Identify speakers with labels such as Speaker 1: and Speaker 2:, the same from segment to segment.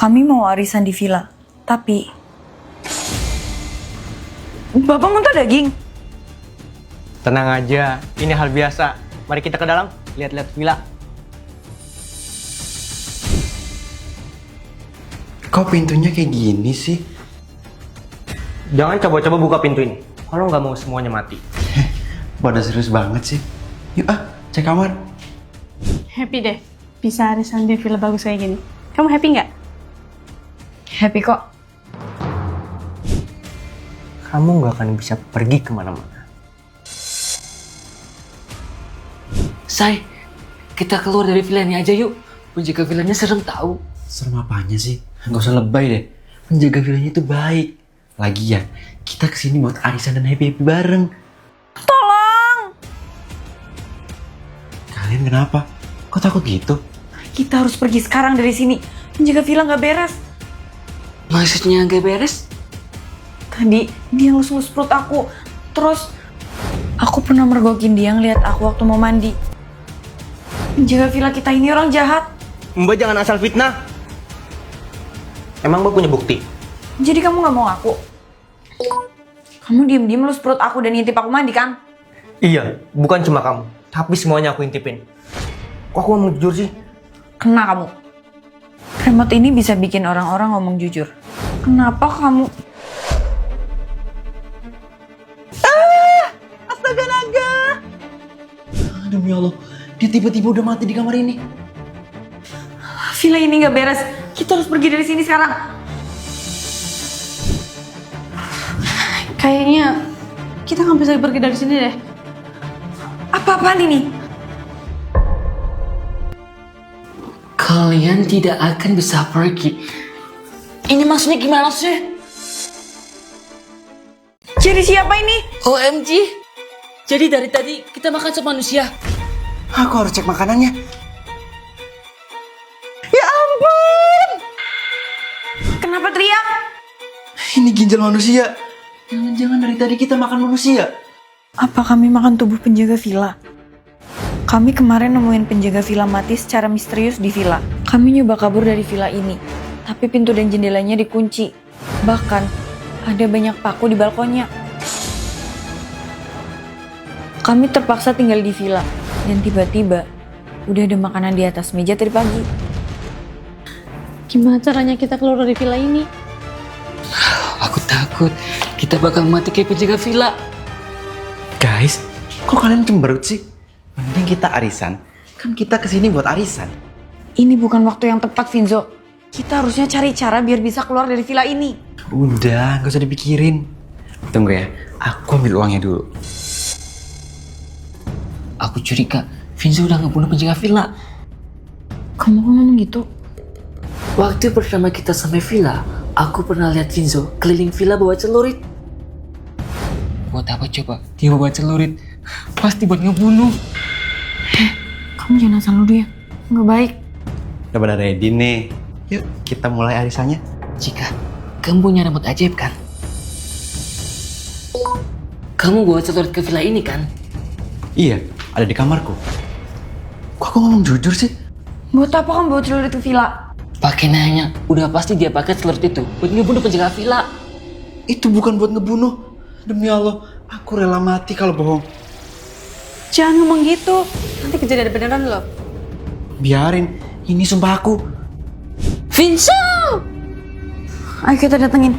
Speaker 1: Kami mau arisan di villa, tapi... Bapak muntah daging?
Speaker 2: Tenang aja, ini hal biasa. Mari kita ke dalam, lihat-lihat villa.
Speaker 3: Kok pintunya kayak gini sih?
Speaker 2: Jangan coba-coba buka pintu ini. Kalau nggak mau semuanya mati.
Speaker 3: Pada serius banget sih. Yuk cek kamar.
Speaker 4: Happy deh, bisa arisan di villa bagus kayak gini. Kamu happy nggak?
Speaker 1: Happy kok.
Speaker 2: Kamu nggak akan bisa pergi kemana-mana.
Speaker 5: Say, kita keluar dari villa ini aja yuk. Penjaga villanya serem tahu.
Speaker 3: Serem apanya sih? Gak usah lebay deh. Penjaga villanya itu baik. Lagian, kita kesini buat arisan dan happy-happy bareng.
Speaker 1: Tolong!
Speaker 3: Kalian kenapa? Kok takut gitu?
Speaker 1: Kita harus pergi sekarang dari sini. Penjaga villa nggak beres.
Speaker 5: Maksudnya nggak beres?
Speaker 1: Tadi dia ngelus-ngelus perut aku. Terus aku pernah mergokin dia ngeliat aku waktu mau mandi. Penjaga villa kita ini orang jahat.
Speaker 2: Mbak jangan asal fitnah. Emang Mbak punya bukti?
Speaker 1: Jadi kamu nggak mau ngaku? Kamu diem-diem ngelus perut aku dan ngintip aku mandi kan?
Speaker 2: Iya, bukan cuma kamu. Tapi semuanya aku intipin. Kok aku ngomong jujur sih?
Speaker 1: Kena kamu. Remote ini bisa bikin orang-orang ngomong jujur. Kenapa kamu... Astaga naga!
Speaker 3: Demi Allah, dia tiba-tiba udah mati di kamar ini.
Speaker 1: Villa ini nggak beres. Kita harus pergi dari sini sekarang.
Speaker 4: Kayaknya kita nggak bisa pergi dari sini deh.
Speaker 1: Apa-apaan ini?
Speaker 5: Kalian tidak akan bisa pergi. Ini maksudnya gimana sih?
Speaker 1: Jadi siapa ini?
Speaker 5: OMG. Jadi dari tadi kita makan sama manusia.
Speaker 3: Aku harus cek makanannya.
Speaker 1: Ya ampun! Kenapa teriak?
Speaker 3: Ini ginjal manusia. Jangan-jangan dari tadi kita makan manusia.
Speaker 1: Apa kami makan tubuh penjaga villa? Kami kemarin nemuin penjaga villa mati secara misterius di villa. Kami nyoba kabur dari villa ini, tapi pintu dan jendelanya dikunci. Bahkan, ada banyak paku di balkonnya. Kami terpaksa tinggal di villa, dan tiba-tiba udah ada makanan di atas meja tadi pagi.
Speaker 4: Gimana caranya kita keluar dari villa ini?
Speaker 5: Aku takut kita bakal mati kayak penjaga villa.
Speaker 3: Guys, kok kalian cemberut sih? Mending kita arisan. Kan kita kesini buat arisan.
Speaker 1: Ini bukan waktu yang tepat, Vinzo. Kita harusnya cari cara biar bisa keluar dari villa ini.
Speaker 3: Udah, gak usah dipikirin. Tunggu ya, aku ambil uangnya dulu.
Speaker 5: Aku curiga Vinzo udah ngebunuh penjaga villa.
Speaker 1: Kamu kok ngomong gitu?
Speaker 5: Waktu pertama kita sampai villa, aku pernah lihat Vinzo keliling villa bawa celurit. Buat apa coba dia bawa celurit? Pasti buat ngebunuh.
Speaker 1: Kamu jangan asal nuduh ya. Nggak baik.
Speaker 3: Udah pada ready nih. Yuk, kita mulai arisannya.
Speaker 5: Jika kamu punya remote ajaib kan? Kamu bawa celurit ke villa ini kan?
Speaker 3: Iya, ada di kamarku. Kok aku ngomong jujur sih?
Speaker 1: Buat apa kamu bawa celurit ke villa?
Speaker 5: Pakai nanya, udah pasti dia pakai celurit itu buat ngebunuh penjaga villa.
Speaker 3: Itu bukan buat ngebunuh. Demi Allah, aku rela mati kalau bohong.
Speaker 4: Jangan ngomong gitu. Nanti kejadian beneran loh.
Speaker 3: Biarin, ini sumpah aku.
Speaker 5: Vinzo!
Speaker 1: Ayo kita datengin.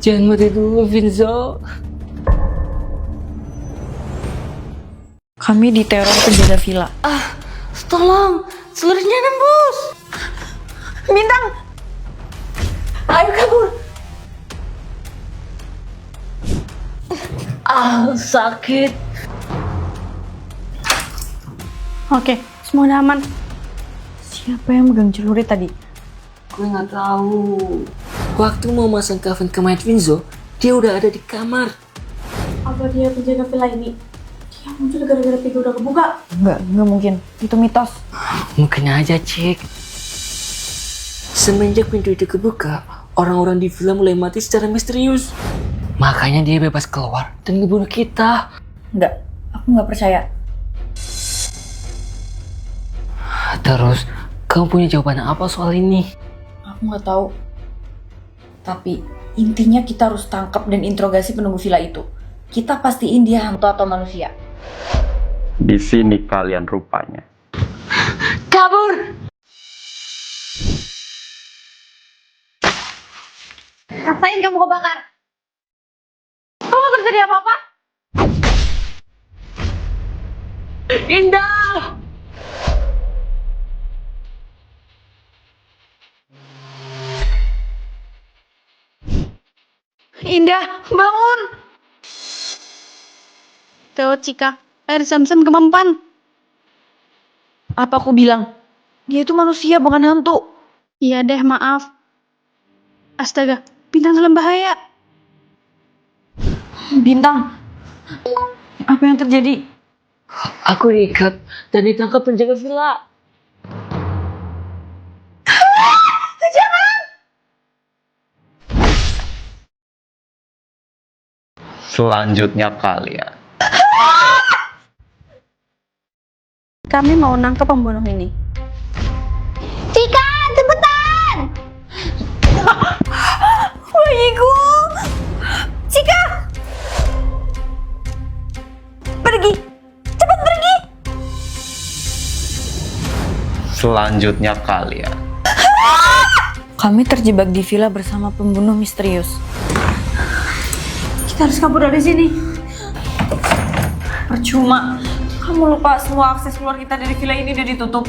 Speaker 5: Jangan mati dulu, Vinzo.
Speaker 1: Kami diteror penjaga villa.
Speaker 5: Tolong, celuritnya nembus.
Speaker 1: Bintang! Ayo kabur!
Speaker 5: Sakit.
Speaker 4: Oke, semua udah aman.
Speaker 1: Siapa yang megang celurit tadi?
Speaker 5: Gue nggak tahu. Waktu mau masang kafan ke mayat Vinzo, dia udah ada di kamar.
Speaker 4: Apa dia penjaga villa ini? Dia muncul gara-gara pintu udah kebuka.
Speaker 1: Nggak mungkin. Itu mitos.
Speaker 5: Mungkin aja, cek. Semenjak pintu itu kebuka, orang-orang di villa mulai mati secara misterius. Makanya dia bebas keluar dan ngebunuh kita.
Speaker 1: Nggak. Aku nggak percaya.
Speaker 5: Terus Kamu punya jawaban apa soal ini?
Speaker 1: Aku nggak tahu. Tapi intinya kita harus tangkap dan interogasi penunggu villa itu. Kita pastiin dia hantu atau manusia.
Speaker 6: Di sini kalian rupanya.
Speaker 5: Kabur!
Speaker 1: Ngapain kamu kebakar? Kamu nggak terjadi apa-apa?
Speaker 5: Indah!
Speaker 4: Indah, bangun! Tuh, Cika, air zam-zam kemampan.
Speaker 1: Apa aku bilang? Dia itu manusia, bukan hantu.
Speaker 4: Iya deh, maaf. Astaga, bintang dalam bahaya.
Speaker 1: Bintang, apa yang terjadi?
Speaker 5: Aku diikat dan ditangkap penjaga villa.
Speaker 6: Selanjutnya kalian.
Speaker 4: Kami mau nangkep pembunuh ini.
Speaker 1: Cika, cepetan! Bayiku! Cika! Pergi! Cepat pergi!
Speaker 6: Selanjutnya kalian.
Speaker 1: Kami terjebak di villa bersama pembunuh misterius.
Speaker 4: Kita harus kabur dari sini.
Speaker 1: Percuma. Kamu lupa semua akses keluar kita dari villa ini udah ditutup.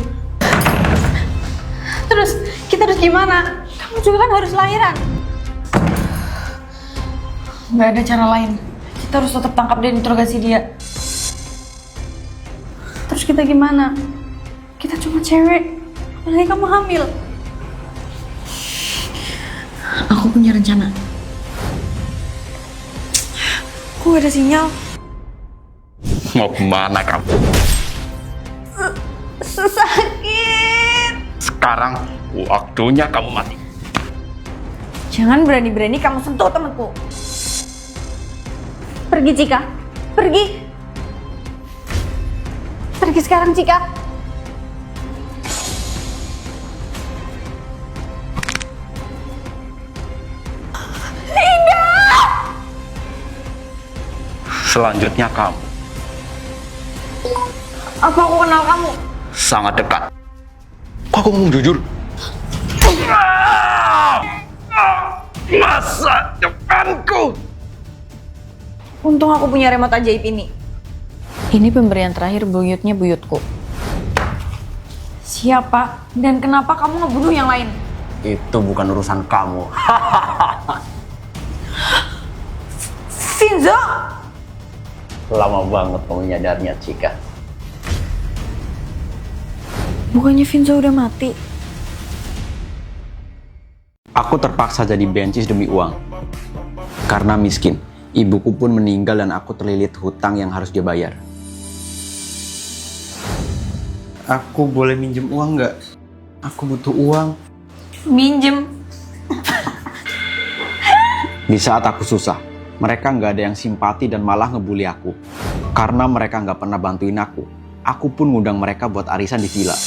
Speaker 4: Terus, kita harus gimana? Kamu juga kan harus lahiran.
Speaker 1: Nggak ada cara lain. Kita harus tetap tangkap dan interogasi dia.
Speaker 4: Terus kita gimana? Kita cuma cewek. Apalagi kamu hamil.
Speaker 1: Aku punya rencana. Kok ada sinyal?
Speaker 6: Mau kemana kamu?
Speaker 1: Sakit.
Speaker 6: Sekarang waktunya kamu mati.
Speaker 1: Jangan berani-berani kamu sentuh temanku.
Speaker 4: Pergi, Cika. Pergi. Pergi sekarang, Cika.
Speaker 6: Selanjutnya kamu.
Speaker 1: Apa aku kenal kamu?
Speaker 6: Sangat dekat. Kok aku ngomong jujur? Masa depanku.
Speaker 1: Untung aku punya remote ajaib ini. Ini pemberian terakhir buyutnya buyutku. Siapa dan kenapa kamu ngebunuh yang lain?
Speaker 6: Itu bukan urusan kamu.
Speaker 1: Finzo!
Speaker 6: Lama banget kamu nyadarnya, Cika.
Speaker 1: Bukannya Finzo udah mati?
Speaker 3: Aku terpaksa jadi bencis demi uang. Karena miskin, ibuku pun meninggal dan aku terlilit hutang yang harus dia bayar. Aku boleh minjem uang nggak? Aku butuh uang.
Speaker 1: Minjem.
Speaker 3: Di saat aku susah, mereka nggak ada yang simpati dan malah ngebully aku. Karena mereka nggak pernah bantuin aku pun ngundang mereka buat arisan di villa.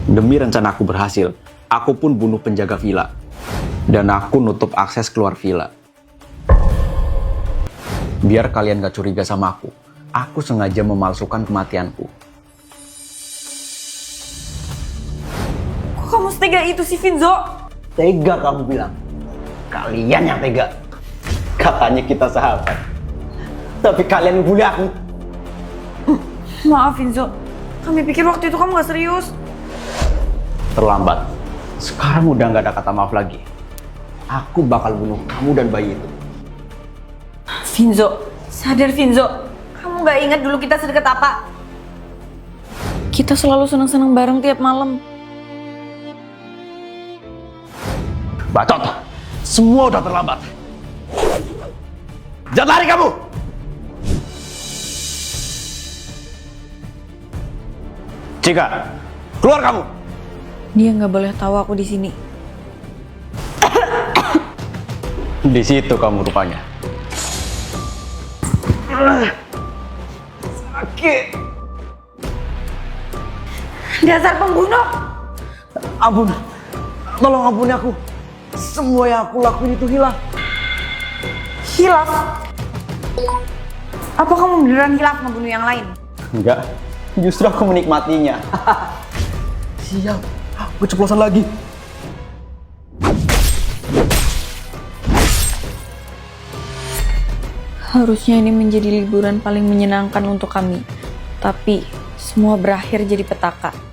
Speaker 3: Demi rencana aku berhasil, aku pun bunuh penjaga villa. Dan aku nutup akses keluar villa. Biar kalian gak curiga sama aku sengaja memalsukan kematianku.
Speaker 1: Kok kamu setega itu sih, Finzo?
Speaker 2: Tega kamu bilang. Kalian yang tega. Katanya kita sahabat. Tapi kalian bully aku.
Speaker 1: Maaf, Finzo. Kami pikir waktu itu kamu gak serius.
Speaker 3: Terlambat. Sekarang udah gak ada kata maaf lagi. Aku bakal bunuh kamu dan bayi itu.
Speaker 1: Finzo, sadar Finzo. Kamu gak ingat dulu kita sedekat apa? Kita selalu senang-senang bareng tiap malam.
Speaker 6: Bacot. Semua udah terlambat. Jangan lari kamu. Cika, keluar kamu.
Speaker 1: Dia nggak boleh tahu aku di sini.
Speaker 3: Di situ kamu rupanya.
Speaker 6: Sakit.
Speaker 1: Dasar pembunuh!
Speaker 2: Ampun, tolong ampuni aku. Semua yang aku lakuin itu hilaf.
Speaker 1: Hilaf? Apa kamu beneran hilaf ngebunuh yang lain?
Speaker 2: Enggak, justru aku menikmatinya. Siap, keceplosan lagi.
Speaker 1: Harusnya ini menjadi liburan paling menyenangkan untuk kami. Tapi semua berakhir jadi petaka.